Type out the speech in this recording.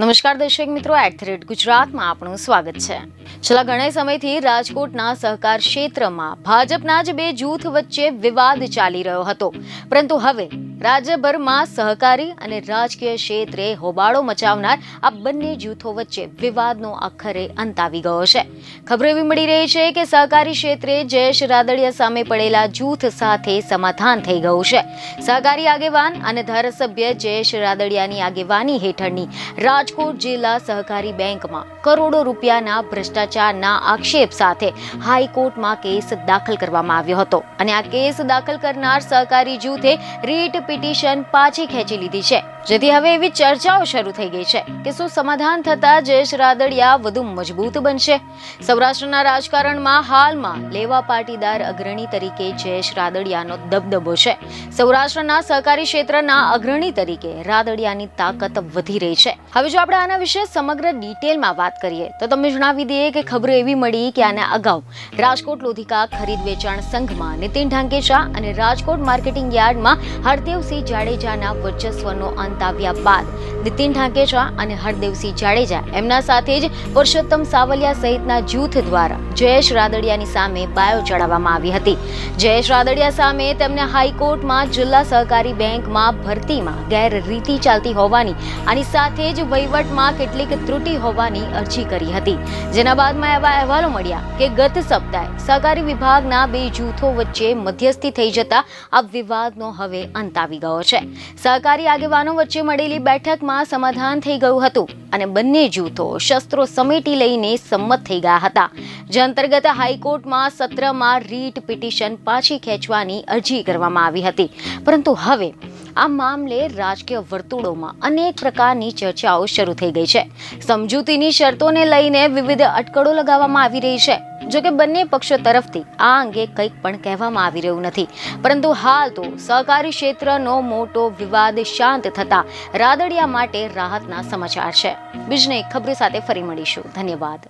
નમસ્કાર દર્શક મિત્રો, @ગુજરાતમાં આપનું સ્વાગત છે। છેલ્લા ઘણા સમયથી રાજકોટના સહકાર ક્ષેત્રમાં ભાજપના જ બે જૂથ વચ્ચે વિવાદ ચાલી રહ્યો હતો, પરંતુ હવે રાજ્યભરમાં સહકારી અને રાજકીય ક્ષેત્રે હોબાળો મચાવનાર આ બંને જૂથો વચ્ચે વિવાદનો આખરે અંત આવી ગયો છે। ખબર એવી મળી રહી છે કે સહકારી ક્ષેત્રે જયેશ રાદડિયા સામે પડેલા જૂથ સાથે સમાધાન થઈ ગયું છે। સહકારી આગેવાન અને ધારાસભ્ય જયેશ રાદડિયાની આગેવાની હેઠળની રાજકોટ જિલ્લા સહકારી બેંકમાં કરોડો રૂપિયાના ભ્રષ્ટાચારના આક્ષેપ સાથે હાઈકોર્ટમાં કેસ દાખલ કરવામાં આવ્યો હતો અને આ કેસ દાખલ કરનાર સહકારી જૂથે રીટ પિટિશન પાછી ખેંચી લીધી છે, જેથી હવે એવી ચર્ચાઓ શરૂ થઈ ગઈ છે કે શું સમાધાન થતા જયેશ રાદડિયા વધુ મજબૂત બનશે। સૌરાષ્ટ્રના રાજકારણમાં હાલમાં લેવા પાટીદાર અગ્રણી તરીકે જયેશ રાદડિયાનો દબદબો છે। સૌરાષ્ટ્રના સહકારી ક્ષેત્રના અગ્રણી તરીકે રાદડિયાની તાકાત વધી રહી છે। હવે જો આપણે આના વિશે સમગ્ર ડિટેલમાં વાત કરીએ તો તમને જણાવી દઈએ કે ખબર એવી મળી કે આના અગાઉ રાજકોટ લોધિકા ખરીદ વેચાણ સંઘમાં નીતિન ઢાંકેચા અને રાજકોટ માર્કેટિંગ યાર્ડમાં હરદેવસિંહ જાડેજાના વર્ચસ્વનો અંત આવ્યા બાદ નીતિન ઢાંકેચા અને હરદેવસિંહ જાડેજા એમના સાથે જ પુરુષોત્તમ સાવલિયા સહિતના જૂથ દ્વારા જયેશ રાદડિયાની સામે બાયો ચડાવવામાં આવી હતી। જયેશ રાદડિયા સામે તેમને હાઈકોર્ટમાં જિલ્લા સહકારી બેંકમાં ભરતીમાં ગેરરીતિ ચાલતી હોવાની અને સાથે જ વહીવટમાં કેટલીક ત્રુટિ હોવાની અરજી કરી હતી, જેના બાદમાં એવા અહેવાલો મળ્યા કે ગત સપ્તાહે સહકારી વિભાગના બે જૂથો વચ્ચે મધ્યસ્થી થઈ જતા આ વિવાદનો હવે અંત આવી ગયો છે। સહકારી આગેવાનો વચ્ચે મળેલી બેઠકમાં સમાધાન થઈ ગયું હતું અને બંને જૂથો શસ્ત્રો સમેટી લઈને સંમત થઈ ગયા હતા, જે અંતર્ગત હાઈકોર્ટમાં સત્રમાં રીટ પિટિશન પાછી ખેંચવાની અરજી કરવામાં આવી હતી। પરંતુ હવે આ મામલે રાજકીય વર્તુળોમાં અનેક પ્રકારની ચર્ચાઓ શરૂ થઈ ગઈ છે। સમજૂતીની શરતોને લઈને વિવિધ અટકળો લગાવવામાં આવી રહી છે, જો કે બંને પક્ષો તરફથી આ અંગે કંઈક પણ કહેવામાં આવી રહ્યું નથી, પરંતુ હાલ તો સહકારી ક્ષેત્રનો મોટો વિવાદ શાંત થતા રાદડિયા માટે રાહતના સમાચાર છે। બીજને ખબર સાથે ફરી મળીશું। ધન્યવાદ।